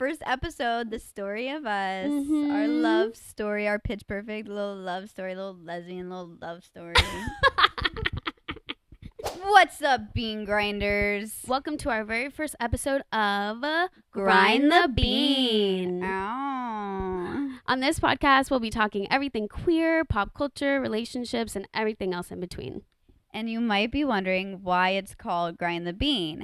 first episode, the story of us, our love story, our pitch perfect little love story, little lesbian little love story. What's up, bean grinders? Welcome to our very first episode of Grind the Bean. On this podcast, we'll be talking everything queer, pop culture, relationships, and everything else in between. And you might be wondering why it's called Grind the Bean.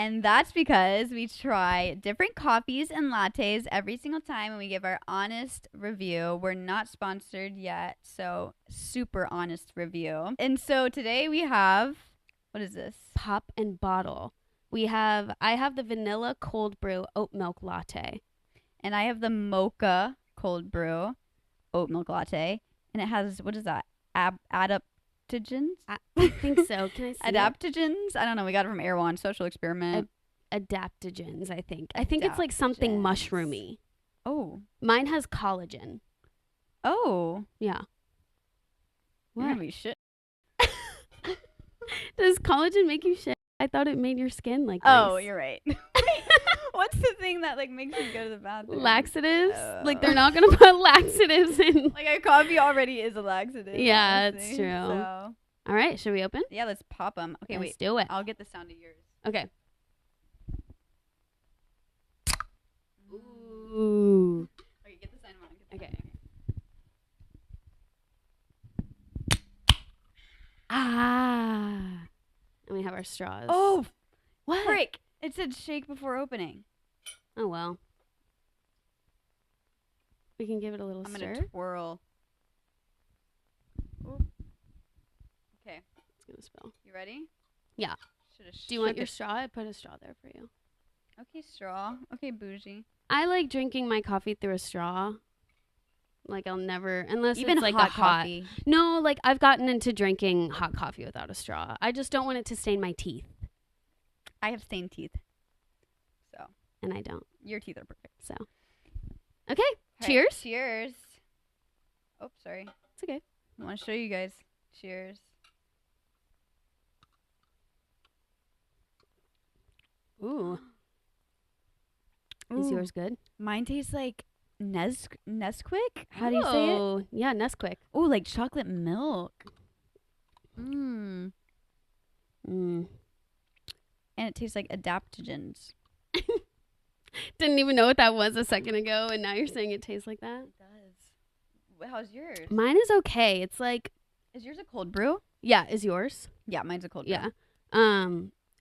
And that's because we try different coffees and lattes every single time and we give our honest review. We're not sponsored yet, so super honest review. And so today we have, what is this? Pop and bottle. I have the vanilla cold brew oat milk latte. And I have the mocha cold brew oat milk latte. And it has, what is that? Adaptogens? I think so. Can I see Adaptogens? I don't know. We got it from Erewhon Social Experiment. Adaptogens, I think. I think it's like something mushroomy. Oh. Mine has collagen. Oh. Yeah. You're gonna be shit. Does collagen make you shit? I thought it made your skin like Oh, nice. You're right. What's the thing that like makes you go to the bathroom? Laxatives? Like they're not gonna put laxatives in. Like our coffee already is a laxative. Yeah, honestly, it's true. So. All right, should we open? Yeah, let's pop them. Okay, Let's wait. do it. I'll get the sound of yours. Okay. Ooh. Okay, get the sound on. Okay. Ah. And we have our straws. Oh, what? frick. It said shake before opening. Oh, well. We can give it a little I'm stir. going to twirl. Ooh. Okay. It's going to spill. You ready? Yeah. Do you want your straw? I put a straw there for you. Okay, straw. Okay, bougie. I like drinking my coffee through a straw. Like I'll never, unless Even it's like hot a coffee. No, like I've gotten into drinking hot coffee without a straw. I just don't want it to stain my teeth. I have stained teeth. So. And I don't. Your teeth are perfect. So. Okay. Right, Cheers. Cheers. Oh, sorry. It's okay. I want to show you guys. Cheers. Ooh. Is yours good? Mine tastes like Nesquik. How do you say it? Oh, yeah, Nesquik. Oh, like chocolate milk. Mmm. Mm. And it tastes like adaptogens. Didn't even know what that was a second ago, and now you're saying it tastes like that? It does. How's yours? Mine is okay. It's like, Is yours a cold brew? yeah, is yours? Yeah, mine's a cold brew. Yeah.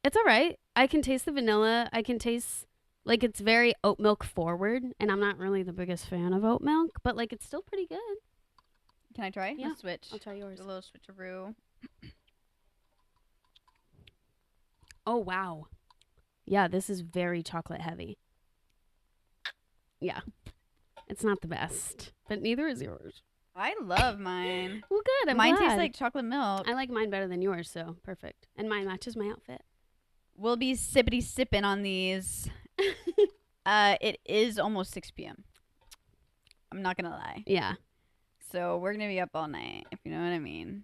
It's all right. I can taste the vanilla. I can taste, like, it's very oat milk forward, and I'm not really the biggest fan of oat milk, but, like, it's still pretty good. Can I try? Yeah. Let's switch. I'll try yours. Do a little switcheroo. Oh, wow. Yeah, this is very chocolate heavy. Yeah. It's not the best, but neither is yours. I love mine. Well, good. I'm Mine glad. tastes like chocolate milk. I like mine better than yours, so perfect. And mine matches my outfit. We'll be sippity sipping on these. It is almost 6 p.m. I'm not going to lie. Yeah. So we're going to be up all night, if you know what I mean,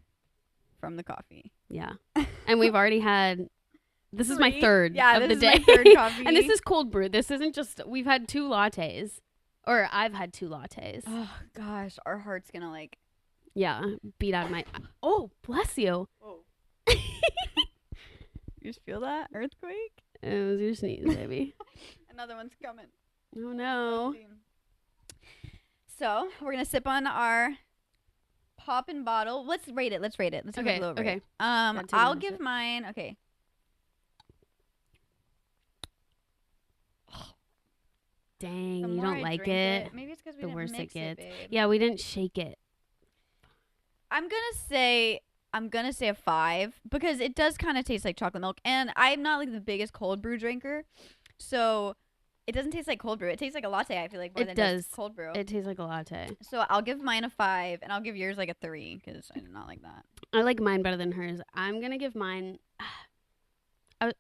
from the coffee. Yeah. And we've already had, this is my third of the day. My third coffee. And this is cold brew. This isn't just, we've had 2 lattes. Or I've had 2 lattes. Oh, gosh. Our heart's going to like. Yeah. Beat out of my, oh, bless you. Whoa. You just feel that earthquake? It was your sneeze, baby. Another one's coming. Oh, no. So we're going to sip on our pop and bottle. Let's rate it. Let's rate it. Let's give it a little rate. I'll give mine. Okay. Dang, The you more don't I like drink it. Maybe it's because we The didn't worse it mix gets. babe. Yeah, we didn't shake it. I'm gonna say a 5 because it does kind of taste like chocolate milk, and I'm not like the biggest cold brew drinker, so it doesn't taste like cold brew. It tastes like a latte. I feel like more It than does. just cold brew. It tastes like a latte. So I'll give mine a 5, and I'll give yours like a 3 because I do not like that. I like mine better than hers. I'm going to give mine,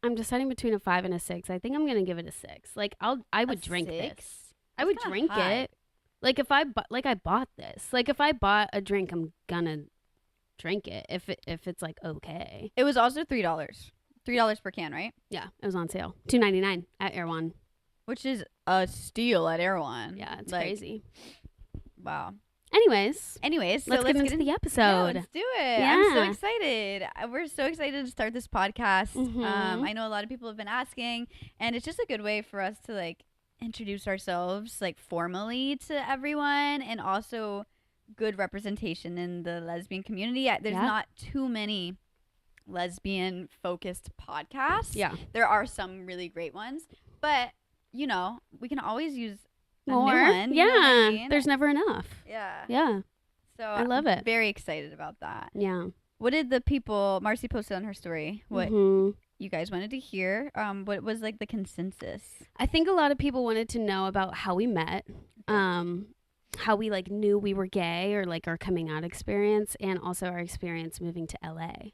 I'm deciding between a 5 and a 6. I think I'm going to give it a 6. Like, I would drink 6? this. I would kinda drink high. it. Like, if I bought this. Like, if I bought a drink, I'm going to drink it if it's like okay. It was also $3 per can, right? Yeah, it was on sale. $2.99 at Erewhon. which is a steal at Air One. Yeah, it's like, crazy. Wow. Anyways, so let's get into the episode. Yeah, let's do it. Yeah. I'm so excited. We're so excited to start this podcast. Mhm. I know a lot of people have been asking, and it's just a good way for us to like introduce ourselves like formally to everyone, and also good representation in the lesbian community. There's not too many lesbian focused podcasts. Yeah. There are some really great ones, but you know, we can always use more. a new one. Yeah. You know what I mean? There's never enough. Yeah. Yeah. So I love it. Very excited about that. Yeah. What did the people Marcy posted on her story? What you guys wanted to hear? What was like the consensus? I think a lot of people wanted to know about how we met. How we like knew we were gay, or like our coming out experience, and also our experience moving to LA.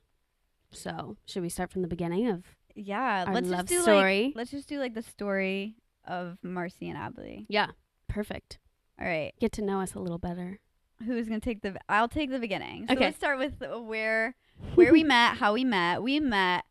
So, should we start from the beginning of our let's love just do story? Let's just do like the story of Marcy and Abbly. Yeah, perfect. All right. Get to know us a little better. Who's gonna take I'll take the beginning. So okay. Let's start with where we met, how we met. We met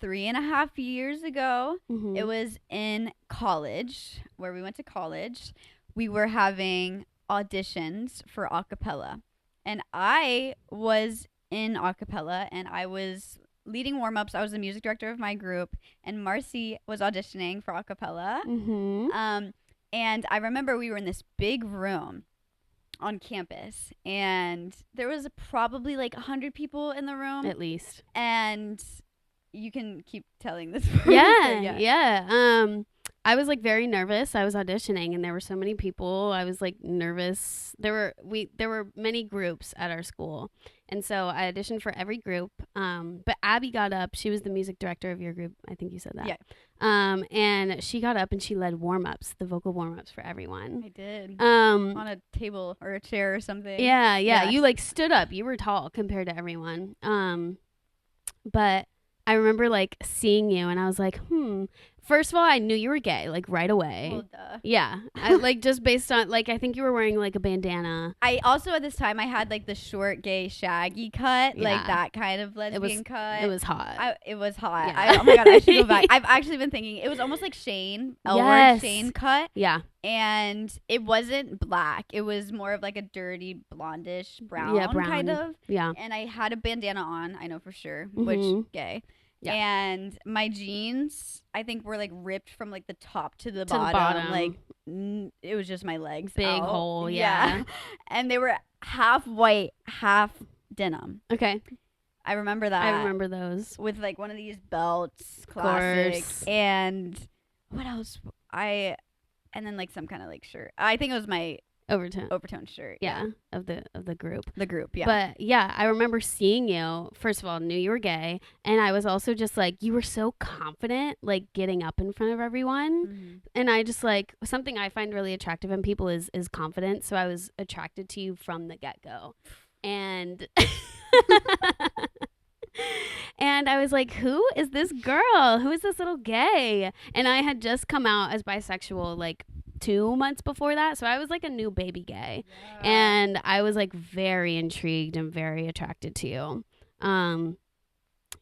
3.5 years ago. Mm-hmm. It was in college, where we went to college. We were having auditions for acapella, and I was in acapella, and I was leading warm-ups. I was the music director of my group, and Marcy was auditioning for acapella. Mm-hmm. And I remember we were in this big room on campus, and there was probably like 100 people in the room At least. And you can keep telling this. Yeah. I was like very nervous. I was auditioning, and there were so many people. I was like nervous. There were many groups at our school, and so I auditioned for every group. But Abby got up. She was the music director of your group. I think you said that. Yeah. And she got up and she led warm-ups, the vocal warm-ups for everyone. I did. On a table or a chair or something. Yeah. You like stood up. You were tall compared to everyone. But I remember like seeing you, and I was like, First of all, I knew you were gay, like right away. Well, duh. Yeah. I like just based on like, I think you were wearing like a bandana. I also at this time I had like the short gay shaggy cut, like that kind of lesbian cut. It was hot. It was hot. Yeah. Oh my God, I should go back. I've actually been thinking it was almost like Shane, Elward Shane cut. Yeah. And it wasn't black. It was more of like a dirty blondish brown, kind of. Yeah. And I had a bandana on, I know for sure, which gay. Yeah. And my jeans, I think, were like ripped from like the top to the bottom. Like it was just my legs. Big out. hole, yeah. And they were half white, half denim. Okay. I remember that. I remember those. With like one of these belts, classic. And what else? And then like some kind of like shirt. I think it was my overtone shirt. Yeah. Of the group. The group, yeah. But yeah, I remember seeing you. First of all, knew you were gay, and I was also just like, you were so confident, like getting up in front of everyone. Mm-hmm. And I just like, something I find really attractive in people is confidence. So I was attracted to you from the get-go. And and I was like, who is this girl? Who is this little gay? And I had just come out as bisexual like 2 months before that, so I was like a new baby gay. And I was like very intrigued and very attracted to you.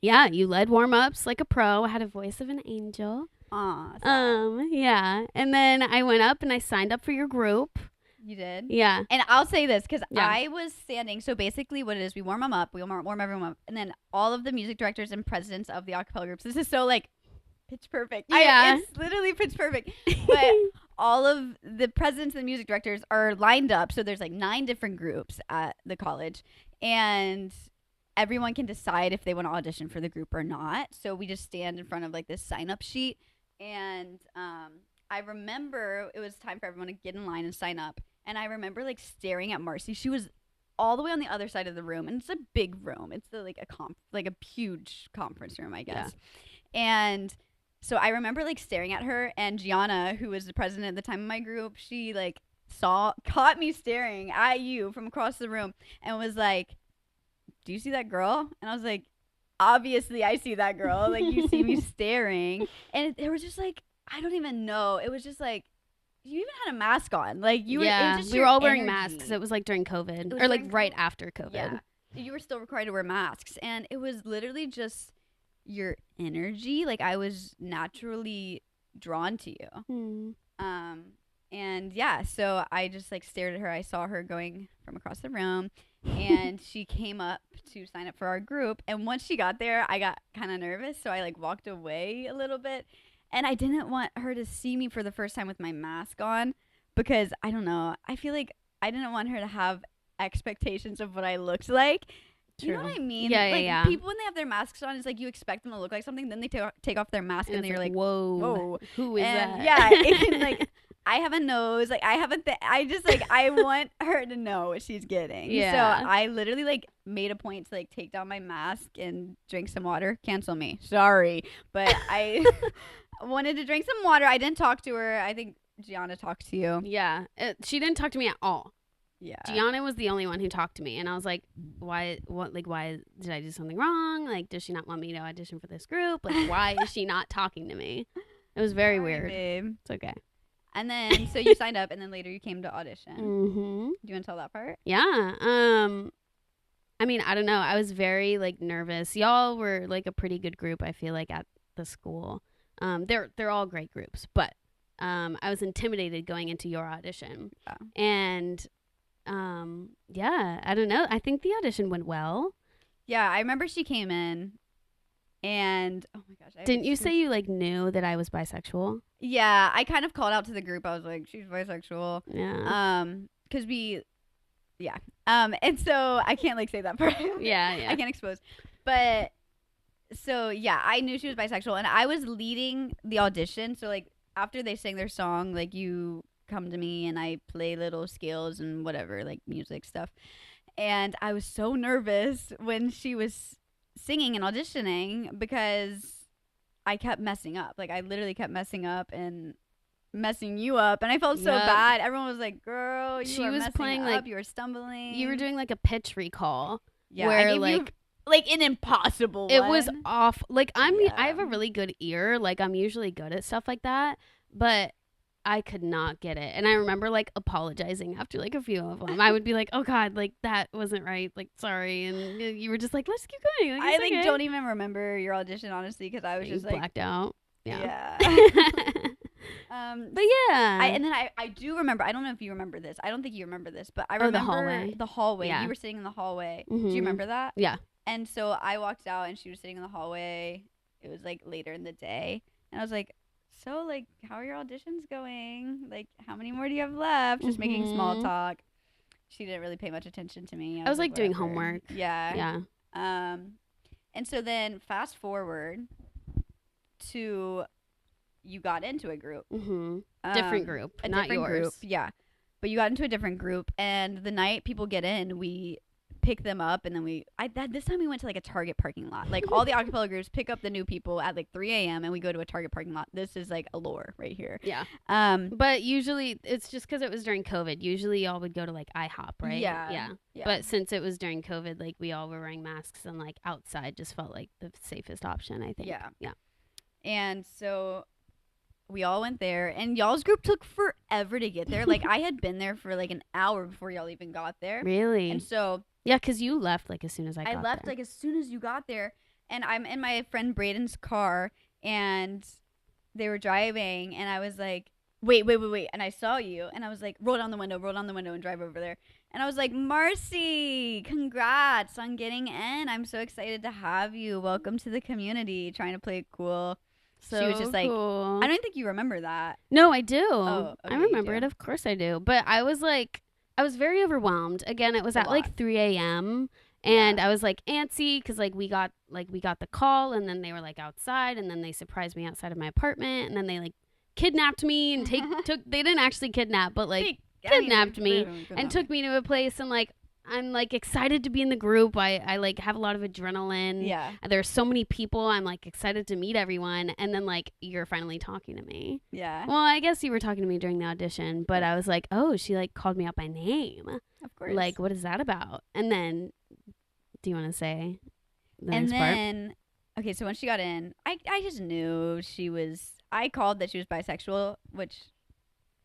You led warm-ups like a pro. I had a voice of an angel. Yeah. And then I went up and I signed up for your group. You did? Yeah. And I'll say this because I was standing. So basically what it is, we warm them up. We warm everyone up. And then all of the music directors and presidents of the acapella groups. This is so like pitch perfect. Yeah. It's literally pitch perfect. But all of the presidents and the music directors are lined up. So there's like 9 different groups at the college. And everyone can decide if they want to audition for the group or not. So we just stand in front of like this sign-up sheet. And I remember it was time for everyone to get in line and sign up. And I remember like staring at Marcy. She was all the way on the other side of the room. And it's a big room. It's like a huge conference room, I guess. Yeah. And so I remember like staring at her, and Gianna, who was the president at the time of my group, she like caught me staring at you from across the room and was like, do you see that girl? And I was like, obviously I see that girl. Like, you see me staring. And it was just like, I don't even know. It was just like, you even had a mask on. Like, you were, it was just we were all wearing masks. It was like during COVID, or like right after COVID. Yeah. You were still required to wear masks. And it was literally just your energy. Like, I was naturally drawn to you. And yeah, so I just like stared at her. I saw her going from across the room, and she came up to sign up for our group. And once she got there, I got kind of nervous, so I like walked away a little bit. And I didn't want her to see me for the first time with my mask on, because I don't know. I feel like I didn't want her to have expectations of what I looked like. True. You know what I mean? Yeah, like, yeah. People, when they have their masks on, it's like you expect them to look like something. Then they take off their mask, and you're like, whoa, who is that? Yeah, and like, I have a nose. Like, I have a I just, like, I want her to know what she's getting. Yeah. So I literally, like, made a point to, like, take down my mask and drink some water. Cancel me. Sorry. But I wanted to drink some water. I didn't talk to her. I think Gianna talked to you. Yeah. She didn't talk to me at all. Yeah. Gianna was the only one who talked to me. And I was like, why did I do something wrong? Like, does she not want me to audition for this group? Like, why is she not talking to me? It was very weird. Babe. It's okay. And then, so you signed up, and then later you came to audition. Mm-hmm. Do you want to tell that part? Yeah. I mean, I don't know. I was very, like, nervous. Y'all were, like, a pretty good group, I feel like, at the school. They're all great groups. But I was intimidated going into your audition. Yeah. And, yeah, I don't know. I think the audition went well. Yeah, I remember she came in. And oh my gosh, didn't you say you like knew that I was bisexual? Yeah, I kind of called out to the group. I was like, she's bisexual. Yeah. Because and so I can't like say that part. Yeah. I can't expose. But so yeah, I knew she was bisexual, and I was leading the audition. So like after they sang their song, like you come to me and I play little scales and whatever, like music stuff. And I was so nervous when she was singing and auditioning, because I kept messing up. Like, I literally kept messing up and messing you up, and I felt so bad. Everyone was like, girl, you were messing up, like, you were stumbling. You were doing like a pitch recall. Yeah, where I gave like you, like, an impossible it one. was off. Like, I have a really good ear. Like, I'm usually good at stuff like that, but I could not get it. And I remember like apologizing after like a few of them. I would be like, oh God, like that wasn't right. Like, sorry. And you were just like, let's keep going. Like, I like don't even remember your audition, honestly, because I was just like blacked out. Yeah. But yeah. I do remember. I don't know if you remember this. I don't think you remember this, but I remember the hallway. Yeah. You were sitting in the hallway. Mm-hmm. Do you remember that? Yeah. And so I walked out, and she was sitting in the hallway. It was like later in the day, and I was like, so, like, how are your auditions going? Like, how many more do you have left? Just making small talk. She didn't really pay much attention to me. I was like doing homework. Yeah. And so then fast forward to you got into a group. Mm-hmm. Different group, a not different yours. Group, yeah. But you got into a different group, and the night people get in, we pick them up, and then this time we went to like a Target parking lot. Like, all the acapella groups pick up the new people at like 3 a.m. and we go to a Target parking lot. This is like a lore right here. Yeah. But usually it's just because it was during COVID. Usually y'all would go to like IHOP, right? Yeah. But since it was during COVID, like we all were wearing masks, and like outside just felt like the safest option, I think. Yeah. And so we all went there, and y'all's group took forever to get there. Like, I had been there for like an hour before y'all even got there. Really? And so yeah, because you left like as soon as I got left there. like as soon as you got there, and I'm in my friend Braden's car, and they were driving, and I was like, wait, and I saw you, and I was like, roll down the window and drive over there. And I was like, Marcy, congrats on getting in. I'm so excited to have you. Welcome to the community. Trying to play it cool. So she was just like, cool. I don't think you remember that. No, I do. Oh, okay, I remember it. Of course I do. But I was very overwhelmed. Again, it was at like 3 a.m. And I was like antsy because like we got the call, and then they were like outside, and then they surprised me outside of my apartment, and then they like kidnapped me and took. They didn't actually kidnap, but like kidnapped me and took me to a place, and like I'm like excited to be in the group. I like have a lot of adrenaline. Yeah. There's so many people. I'm like excited to meet everyone. And then like you're finally talking to me. Yeah. Well, I guess you were talking to me during the audition, but I was like, oh, she like called me out by name. Of course. Like, what is that about? And then, do you want to say the and next then, part? Okay, so when she got in, I just knew she was. I called that she was bisexual, which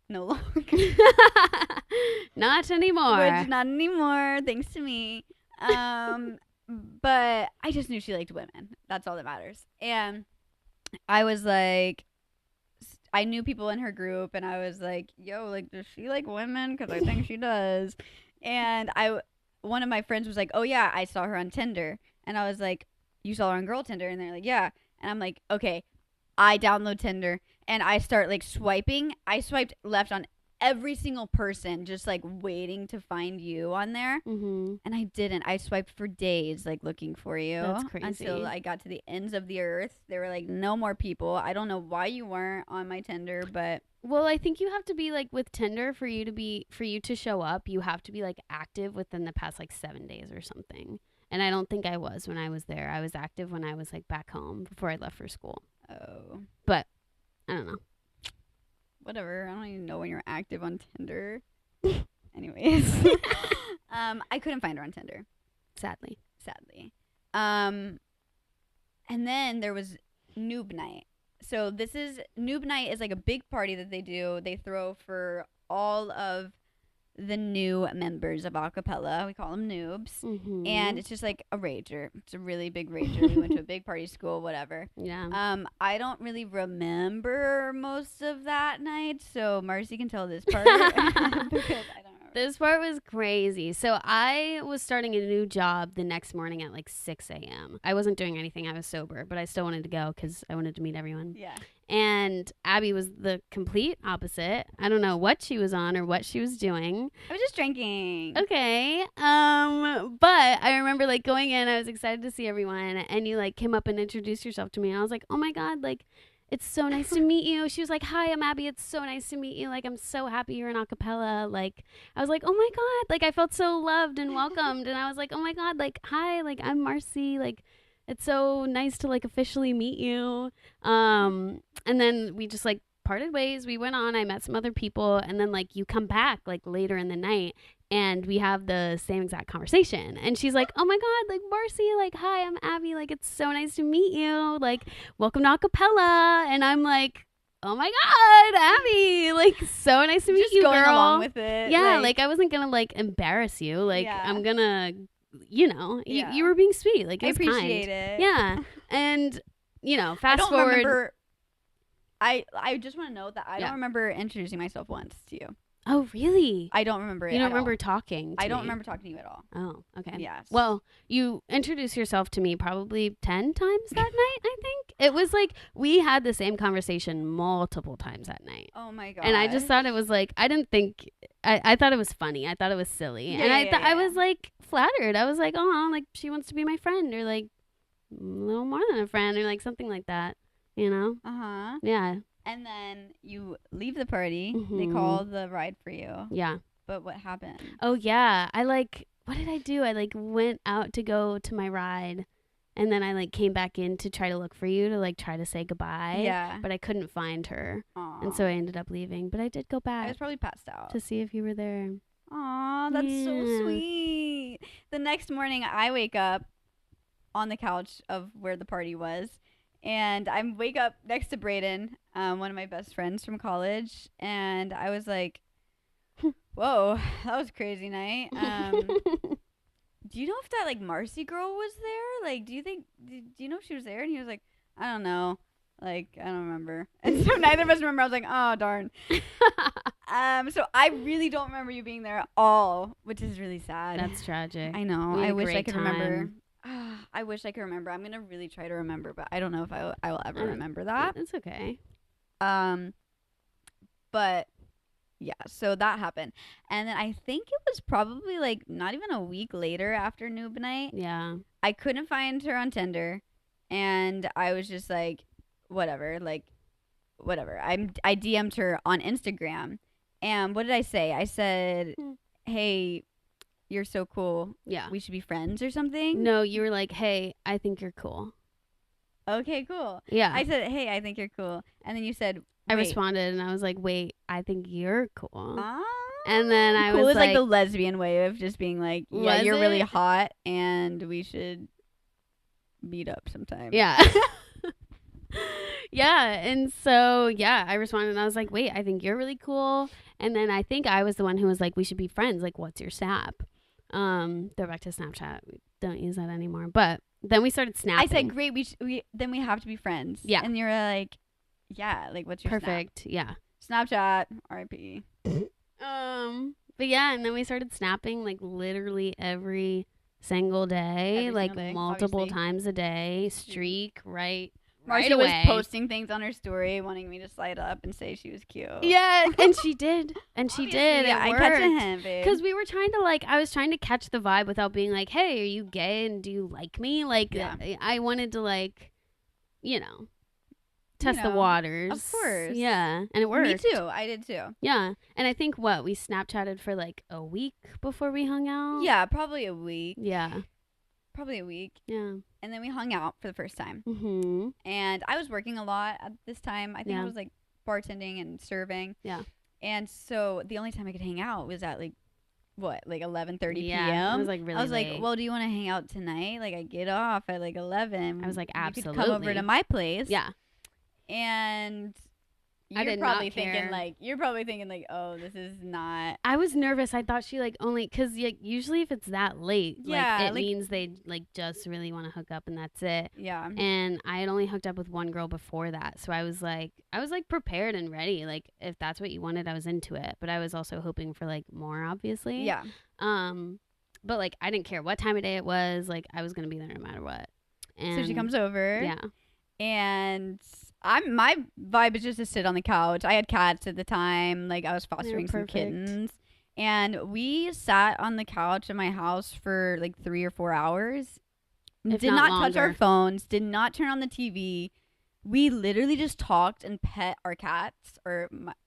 no longer. Not anymore. Which not anymore, thanks to me. But I just knew she liked women. That's all that matters. And I was like, I knew people in her group, and I was like, yo, like, does she like women? Because I think she does. And one of my friends was like, oh yeah, I saw her on Tinder. And I was like, you saw her on girl Tinder? And they're like, yeah. And I'm like, okay. I download Tinder and I start like swiping. I swiped left on every single person, just like waiting to find you on there. Mm-hmm. And I didn't. I swiped for days, like looking for you. That's crazy. Until I got to the ends of the earth. There were like no more people. I don't know why you weren't on my Tinder, but well, I think you have to be like with Tinder for you to show up. You have to be like active within the past like 7 days or something. And I don't think I was when I was there. I was active when I was like back home before I left for school. oh, But I don't know. whatever. I don't even know when you're active on Tinder. Anyways, I couldn't find her on Tinder. Sadly. And then there was Noob Night. So Noob Night is like a big party that they do. They throw for all of the new members of acapella. We call them noobs. Mm-hmm. And it's just like a rager. It's a really big rager. We went to a big party school, whatever. Yeah. I don't really remember most of that night, so Marcy can tell this part because I don't remember. This part was crazy. So I was starting a new job the next morning at like 6 a.m. I wasn't doing anything. I was sober, but I still wanted to go because I wanted to meet everyone. Yeah. And Abby was the complete opposite. I don't know what she was on or what she was doing. I was just drinking. Okay. But I remember like going in, I was excited to see everyone, and you like came up and introduced yourself to me, and I was like, oh my God, like, it's so nice to meet you. She was like, hi, I'm Abby. It's so nice to meet you. Like, I'm so happy you're in acapella. Like, I was like, oh my God. Like, I felt so loved and welcomed. And I was like, oh my God. Like, hi. Like, I'm Marcy. Like, it's so nice to like officially meet you. And then we just like parted ways. We went on. I met some other people. And then like you come back like later in the night. And we have the same exact conversation. And she's like, oh my God, like, Marcy, like, hi, I'm Abby. Like, it's so nice to meet you. Like, welcome to acapella. And I'm like, oh my God, Abby. Like, so nice to meet you, going girl. along with it. Yeah, like, I wasn't going to, like, embarrass you. Like, Yeah. I'm going to, you know, Yeah. you were being sweet. Like, it I was appreciate kind. it. Yeah. And, you know, I fast don't forward. remember. I just want to note that I Yeah. don't remember introducing myself once to you. Oh, really? I don't remember it. You don't at remember all. talking to I don't me. remember talking to you at all. Oh, okay. Yes. Well, you introduced yourself to me probably 10 times that night, I think. It was like we had the same conversation multiple times that night. Oh my God. And I just thought it was like, I thought it was funny. I thought it was silly. Yeah, and I yeah, thought yeah. I was like flattered. I was like, oh, like she wants to be my friend, or like a little more than a friend, or like something like that, you know? Uh-huh. Yeah. And then you leave the party. They Mhm. call the ride for you. Yeah. But what happened? Oh, yeah. What did I do? I like went out to go to my ride, and then I like came back in to try to look for you to like try to say goodbye. Yeah. But I couldn't find her. Aw. And so I ended up leaving. But I did go I back was probably passed out. to see if you were there. Aw, that's so Yeah. sweet. The next morning, I wake up on the couch of where the party was. And I wake up next to Brayden, one of my best friends from college. And I was like, whoa, that was a crazy night. Do you know if that, like, Marcy girl was there? Like, do you know if she was there? And he was like, I don't know. Like, I don't remember. And so neither of us remember. I was like, oh, darn. So I really don't remember you being there at all, which is really sad. That's tragic. I know. We had I a wish I great could time. remember. I wish I could remember. I'm going to really try to remember, but I don't know if I will ever remember that. It's okay. But yeah, so that happened. And then I think it was probably like not even a week later after Noob Night. Yeah. I couldn't find her on Tinder, and I was just like, whatever. I DM'd her on Instagram, and what did I say? I said, hey, you're so cool. Yeah. We should be friends or something. No, you were like, hey, I think you're cool. Okay, cool. Yeah. I said, hey, I think you're cool. And then you said, I wait. responded and I was like, wait, I think you're cool. Ah. And then I Cool was is like like, the lesbian way of just being like, yeah, Was you're really it? hot and we should meet up sometime. yeah. Yeah. And so, yeah, I responded and I was like, wait, I think you're really cool. And then I think I was the one who was like, we should be friends. Like, what's your Snap? They're back to Snapchat. We don't use that anymore. But then we started snapping. I said, great. Then we have to be friends. Yeah. And you were like, Yeah, like what's your Perfect. Yeah. Snapchat? R.I.P. But yeah, and then we started snapping like literally every single day, Every like single day, multiple obviously. times a day, streak right Marcy was away. posting things on her story, wanting me to slide up and say she was cute. Yeah, and she did, and she did. Yeah, It I worked. catch a hint, babe. Because we were trying to like, I was trying to catch the vibe without being like, "Hey, are you gay and do you like me?" Like, Yeah. I wanted to like, test the waters. Of course. Yeah, and it worked. Me too. I did too. Yeah, and I think we Snapchatted for like a week before we hung out. Yeah, probably a week. Yeah. Probably a week. Yeah. And then we hung out for the first time. Mm-hmm. And I was working a lot at this time. I think Yeah. I was like bartending and serving. Yeah. And so the only time I could hang out was at like 11:30 Yeah, p.m. it was like really I was late. like, well, do you want to hang out tonight? Like I get off at like 11. I was like, You could come absolutely. over to my place. Yeah. And I you're did probably not thinking care. like, oh, this is not. I was nervous. I thought she like only because usually if it's that late, Yeah, it means they like just really want to hook up and that's it. Yeah. And I had only hooked up with one girl before that, so I was like prepared and ready. Like if that's what you wanted, I was into it. But I was also hoping for like more, obviously. Yeah. But like I didn't care what time of day it was. Like I was gonna be there no matter what. And So she comes over. Yeah. And my vibe is just to sit on the couch. I had cats at the time. Like I was fostering some kittens. And we sat on the couch in my house for like 3 or 4 hours. If Did not not touch our longer. phones. Did not turn on the TV. We literally just talked and pet our cats.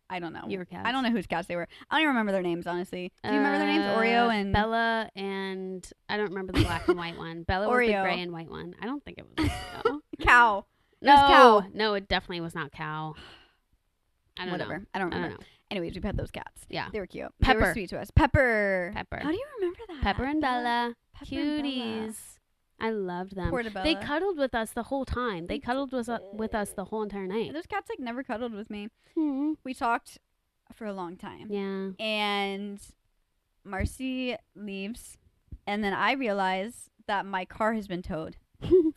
I don't know. Your cats. I don't know whose cats they were. I don't even remember their names, honestly. Do you remember their names? Oreo and Bella, and I don't remember the black and white one. Bella was the Oreo. gray and white one. I don't think it was Oreo. Cow. No, was Cow. no, it definitely was not Cow. I don't Whatever. know. I don't I remember. don't know. Anyways, we pet those cats. Yeah. They were cute. They Pepper. were sweet to us. Pepper. Pepper. How do you remember that? Pepper and Bella. Pepper and Bella. Cuties. I loved them. Portobello. They cuddled with us the whole time. They cuddled with us the whole entire night. Those cats like never cuddled with me. Hmm. We talked for a long time. Yeah. And Marcy leaves, and then I realize that my car has been towed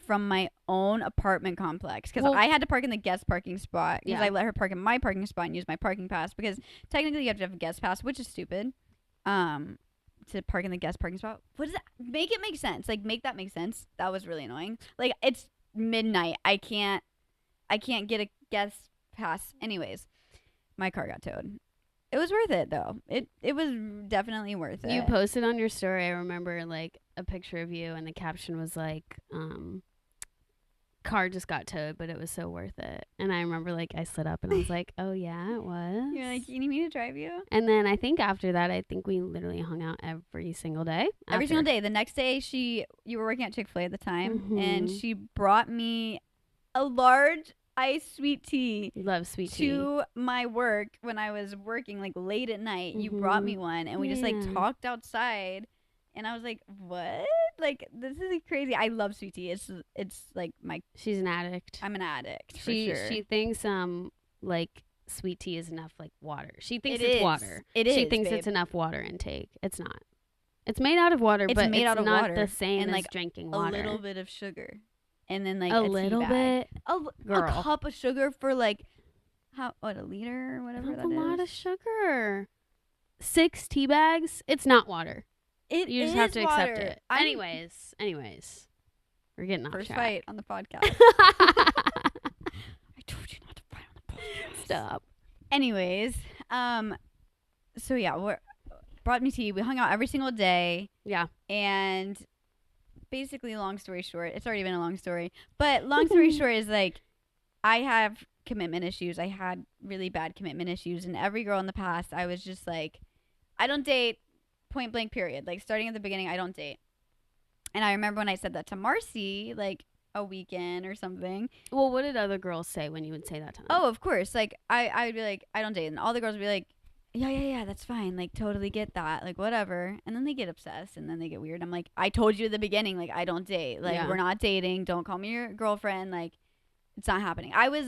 from my own apartment complex because I had to park in the guest parking spot because I let her park in my parking spot and use my parking pass because technically you have to have a guest pass, which is stupid. To park in the guest parking spot. What does that make it make sense? Like make that make sense. That was really annoying. Like it's midnight. I can't get a guest pass. Anyways, my car got towed. It was worth it though. It was definitely worth it. You posted on your story, I remember like a picture of you and the caption was like, car just got towed, but it was so worth it. And I remember like I slid up and I was like, oh yeah, it was. You're like, you need me to drive you? And then I think after that, I think we literally hung out every single day. Every single day. The next day, you were working at Chick-fil-A at the time, and she brought me a large iced sweet tea. Love sweet tea. To my work when I was working like late at night. You brought me one, and we just like talked outside. And I was like, what? Like, this is like, crazy. I love sweet tea. It's like my... She's an addict. I'm an addict, for She sure. She thinks, like, sweet tea is enough, like, water. She thinks It it's is. water. It She is, thinks babe. it's enough water intake. It's not. It's made out of water, It's but made it's out of not water the same and, as like, drinking A water. little bit of sugar. And then, like, a tea little bag. bit? A Girl. cup of sugar for, like, a liter or whatever That's that a is. lot of sugar. 6 tea bags? It's not water. You just have to accept it. Anyways, we're getting off First track. fight on the podcast. I told you not to fight on the podcast. Stop. Anyways, so yeah, brought me tea. We hung out every single day. Yeah. And basically, long story short, it's already been a long story. But long story short is like, I have commitment issues. I had really bad commitment issues, and every girl in the past, I was just like, I don't date. Point blank period. Like starting at the beginning, I don't date. And I remember when I said that to Marcy, like a weekend or something. Well, what did other girls say when you would say that to them? Oh, of course. Like I would be like, I don't date. And all the girls would be like, yeah, that's fine. Like totally get that. Like whatever. And then they get obsessed and then they get weird. I'm like, I told you at the beginning, like I don't date. Like we're not dating. Don't call me your girlfriend. Like it's not happening. I was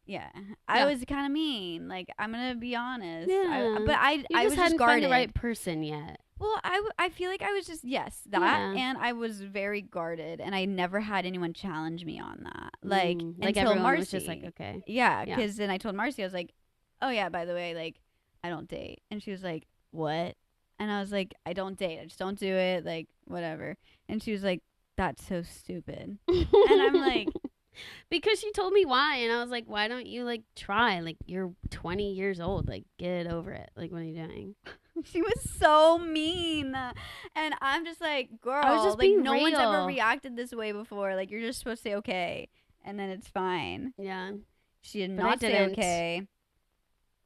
kind of mean. Like I'm gonna be honest. Yeah. I You was just hadn't guarded. found the right person yet. Well, I feel like I was just, yes, that, Yeah. and I was very guarded, and I never had anyone challenge me on that. Like, Like until everyone Marcy. was just like, okay. Yeah, Yeah. because then I told Marcy, I was like, oh, yeah, by the way, like, I don't date. And she was like, what? And I was like, I don't date. I just don't do it. Like, whatever. And she was like, that's so stupid. And I'm like, because she told me why, and I was like, why don't you like try? Like, you're 20 years old. Like, get over it. Like, what are you doing? she was so mean. And I'm just like, girl, I was just like, being no one's ever real. reacted this way before. Like, you're just supposed to say okay, and then it's fine. Yeah. She did But I not say didn't. okay.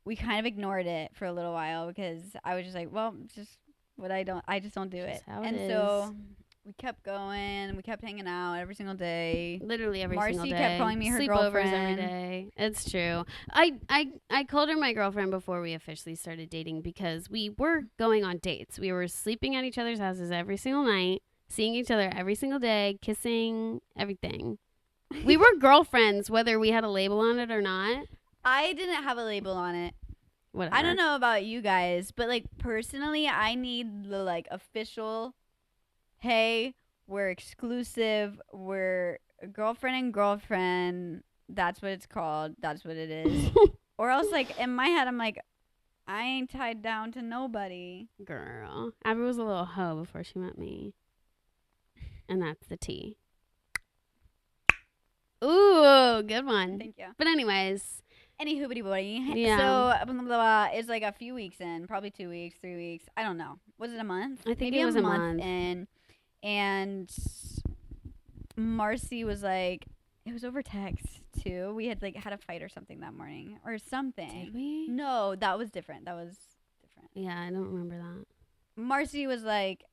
We kind of ignored it for a little while because I was just like, well, just what I just don't do it. Just how it And is. so we kept going. We kept hanging out every single day. Literally every Marcy single day. kept calling me her Sleepovers girlfriend. every day. It's true. I called her my girlfriend before we officially started dating because we were going on dates. We were sleeping at each other's houses every single night, seeing each other every single day, kissing, everything. We were girlfriends whether we had a label on it or not. I didn't have a label on it. Whatever. I don't know about you guys, but like personally, I need the like official, hey, we're exclusive, we're girlfriend and girlfriend. That's what it's called. That's what it is. Or else, like in my head, I'm like, I ain't tied down to nobody. Girl. Abby was a little hoe before she met me. And that's the tea. Ooh, good one. Thank you. But anyways, Any hoobity boy. Yeah. So blah, blah, blah, it's like a few weeks in, probably 2 weeks, 3 weeks. I don't know. Was it a month? I think Maybe it was a month. in. And Marcy was like, it was over text too. We had like had a fight or something that morning or something. did we? No, that was different. That was different. Yeah, I don't remember that. Marcy was like,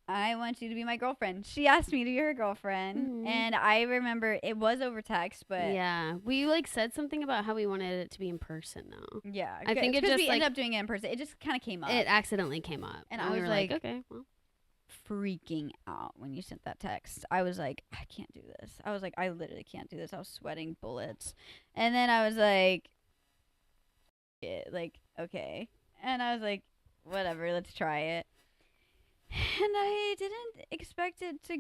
I want you to be my girlfriend. She asked me to be her girlfriend. Mhm. And I remember it was over text, but Yeah, we like said something about how we wanted it to be in person though. yeah. I think it because just, we like- ended up doing it in person. It just kind of came up. It accidentally came up. And I we was were like- okay, well. Freaking out when you sent that text. I was like, I can't do this. I was like, I literally can't do this. I was sweating bullets. And then I was like, okay. And I was like, whatever, let's try it. And I didn't expect it to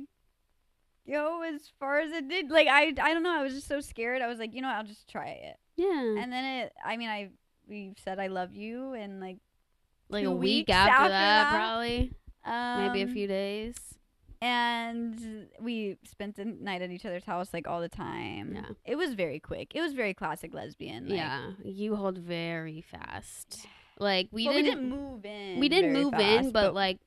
go as far as it did. Like, I don't know. I was just so scared. I was like, you know what? I'll just try it. Yeah. And then we said I love you, and like Like 2 a week weeks after after that, that, probably. Maybe a um, few days. And we spent the night at each other's house like all the time. Yeah. It was very quick. It was very classic lesbian. Like, Yeah. You hold very fast. Like we well, didn't we didn't move in. we didn't very move fast, in, but like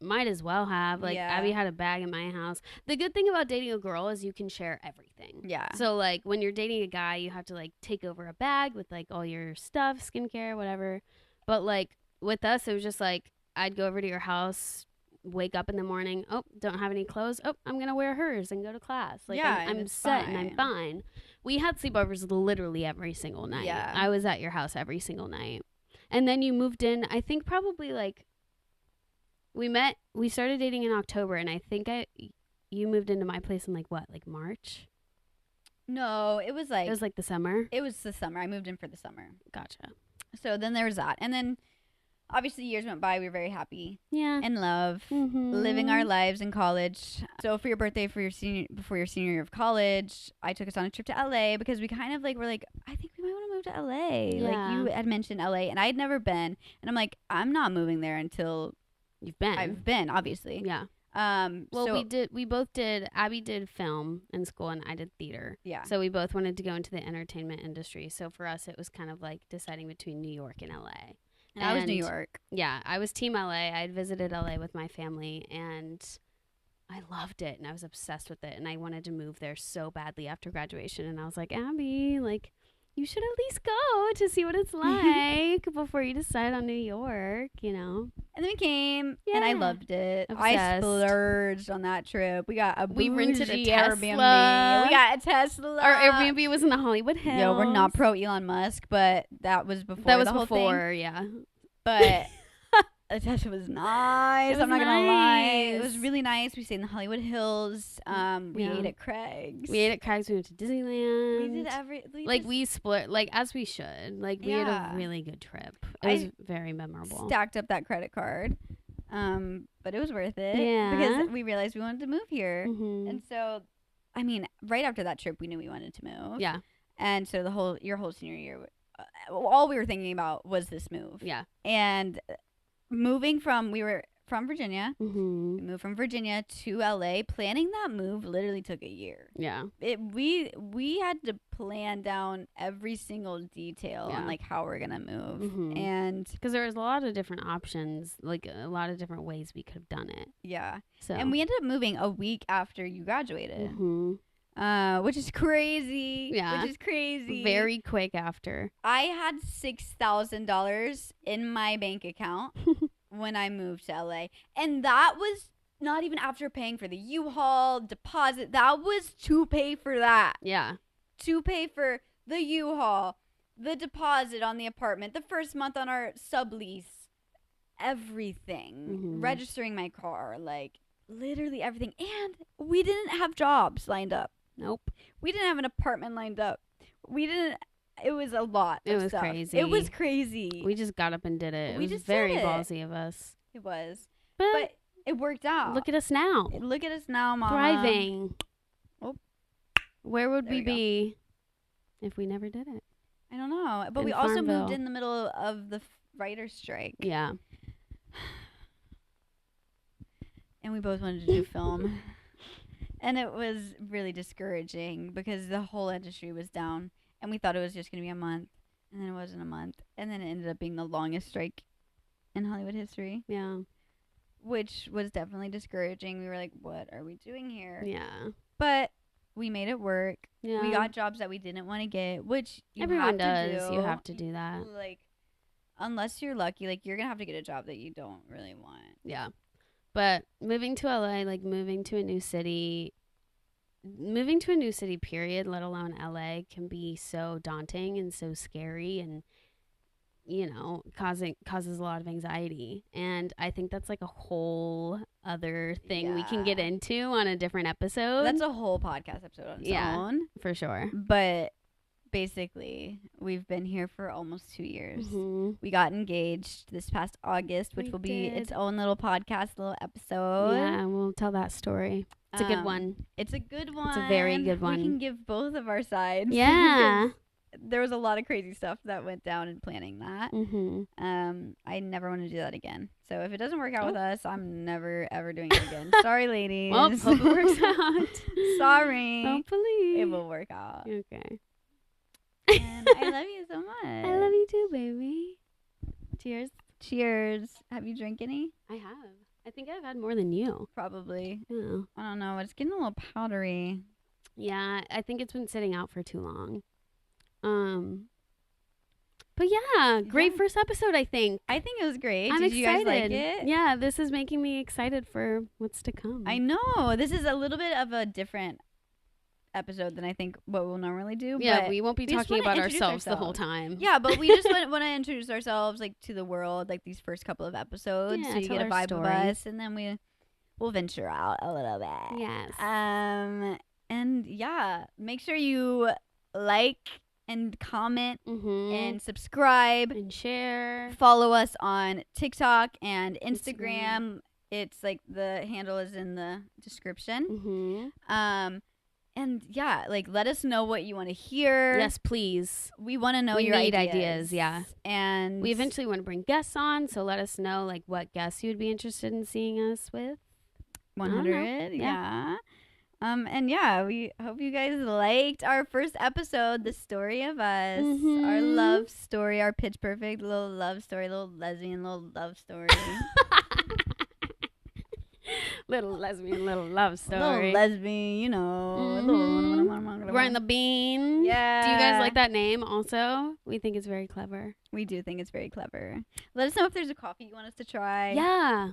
might as well have. Like Yeah. Abby had a bag in my house. The good thing about dating a girl is you can share everything. yeah. So like when you're dating a guy, you have to like take over a bag with like all your stuff, skincare, whatever. But like with us, it was just like I'd go over to your house, wake up in the morning. Oh, don't have any clothes. Oh, I'm gonna wear hers and go to class. Like Yeah, and I'm it's set and I'm fine. fine. We had sleepovers literally every single night. Yeah. I was at your house every single night. And then you moved in. I think probably like we started dating in October, and I think you moved into my place in like what, like March? No, it was like It was like the summer. it was the summer. I moved in for the summer. Gotcha. So then there was that, and then obviously years went by. We were very happy Yeah. in love. Mm-hmm. Living our lives in college. So for your birthday, before your senior year of college, I took us on a trip to LA because we kind of like were like, I think we might want to move to LA. Yeah. Like you had mentioned LA, and I had never been, and I'm like, I'm not moving there until You've been. I've been, obviously. Yeah. so, Well, we both did. Abby did film in school, and I did theater. yeah. So we both wanted to go into the entertainment industry. So for us, it was kind of like deciding between New York and LA. And I was New and- York. Yeah, I was Team LA. I'd visited LA with my family, and I loved it, and I was obsessed with it, and I wanted to move there so badly after graduation. And I was like, Abby, like, you should at least go to see what it's like before you decide on New York, you know? And then we came, and I Yeah. loved it. I Obsessed. splurged on that trip. We got a We rented a bougie Tesla. Airbnb. We got a Tesla. Our Airbnb was in the Hollywood Hills. Yo, we're not pro Elon Musk, but that was before That was the whole thing. before, yeah. But the Tesla was nice. It was I'm not gonna lie. It was nice. really nice. We stayed in the Hollywood Hills. We Yeah. ate at Craig's. We ate at Craig's. We went to Disneyland. We did every. Like just we split, like as we should. Like we had Yeah. a really good trip. It was very memorable. stacked up that credit card. But it was worth it. Yeah. Because we realized we wanted to move here. Mm-hmm. And so, I mean, right after that trip, we knew we wanted to move. Yeah. And so your whole senior year, all we were thinking about was this move. Yeah. And we were from Virginia. Mm-hmm. We moved from Virginia to LA. Planning that move literally took a year. Yeah. We had to plan down every single detail on like how we're gonna move. Mm-hmm. And because there was a lot of different options, like a lot of different ways we could have done it. Yeah. So and we ended up moving a week after you graduated. Mm-hmm. Which is crazy. Yeah. Which is crazy. Very quick after. I had $6,000 in my bank account when I moved to LA. And that was not even after paying for the U-Haul deposit. That was to pay for that. Yeah. To pay for the U-Haul, the deposit on the apartment, the first month on our sublease, everything. Mm-hmm. Registering my car, like literally everything. And we didn't have jobs lined up. Nope. We didn't have an apartment lined up. It was a lot of stuff. Crazy. It was crazy. We just got up and did it. We It was just very did it. ballsy of us. It was. But it worked out. look at us now. Look at us now, Mama. Thriving. Oh. Where would There we we go. be if we never did it? I don't know. But In we also Farmville. moved in the middle of the writer's strike. Yeah. And we both wanted to do film. And it was really discouraging because the whole industry was down. And we thought it was just going to be a month. And then it wasn't a month. And then it ended up being the longest strike in Hollywood history, Yeah. which was definitely discouraging. We were like, what are we doing here? Yeah. But we made it work. Yeah. We got jobs that we didn't want to get, which Everyone have does. to do. You have to do that. Like, unless you're lucky, like, you're going to have to get a job that you don't really want. Yeah. But moving to LA, like moving to a new city, period, let alone LA, can be so daunting and so scary and, you know, causes a lot of anxiety. And I think that's like a whole other thing we can get into on a different episode. That's a whole podcast episode on its own. For sure. But basically, we've been here for almost 2 years. Mm-hmm. We got engaged this past August, which will be its own little podcast, little episode. Yeah, and we'll tell that story. It's a good one. It's a good one. It's a very good one. We can give both of our sides. Yeah. There was a lot of crazy stuff that went down in planning that. Mm-hmm. I never want to do that again. So if it doesn't work out with us, I'm never ever doing it again. Sorry, ladies. Well, hope it works out. Sorry. Hopefully. It will work out. Okay. And I love you so much. I love you too, baby. Cheers. Cheers. Have you drank any? I have. I think I've had more than you. Probably. Yeah. I don't know. It's getting a little powdery. Yeah, I think it's been sitting out for too long. But yeah, great first episode, I think. I think it was great. I'm Did excited. you guys like it? Yeah, this is making me excited for what's to come. I know. This is a little bit of a different episode than I think what we'll normally do. Yeah, but we won't be we just talking wanna about introduce ourselves the whole time. Yeah, but we just want to introduce ourselves like to the world, like these first couple of episodes, Yeah, so you tell get a our vibe story. of us, and then we'll venture out a little bit. Yes. And yeah, make sure you like and comment Mm-hmm. and subscribe. And share. Follow us on TikTok and Instagram. It's like the handle is in the description. Mm-hmm. And yeah, like let us know what you want to hear. Yes, please. We want to know We your need ideas. yeah. And We eventually want to bring guests on, so let us know like what guests you would be interested in seeing us with. 100. Yeah. Yeah. And yeah, we hope you guys liked our first episode, the story of us, our Mhm. love story, our pitch perfect little love story, little lesbian little love story. Little lesbian, little love story. Little lesbian, you know. Mhm. We're in the bean. Yeah. Do you guys like that name also? We think it's very clever. We do think it's very clever. Let us know if there's a coffee you want us to try. Yeah.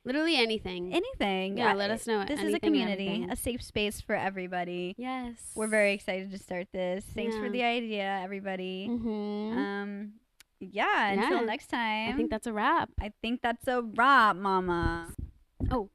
Literally anything. Anything. Yeah, let us know. This is a anything and community, everything. a safe space for everybody. Yes. We're very excited to start this. Thanks for Yeah. the idea, everybody. Mm-hmm. Yeah, until Yeah. next time. I think that's a wrap. I think that's a wrap, mama. Oh.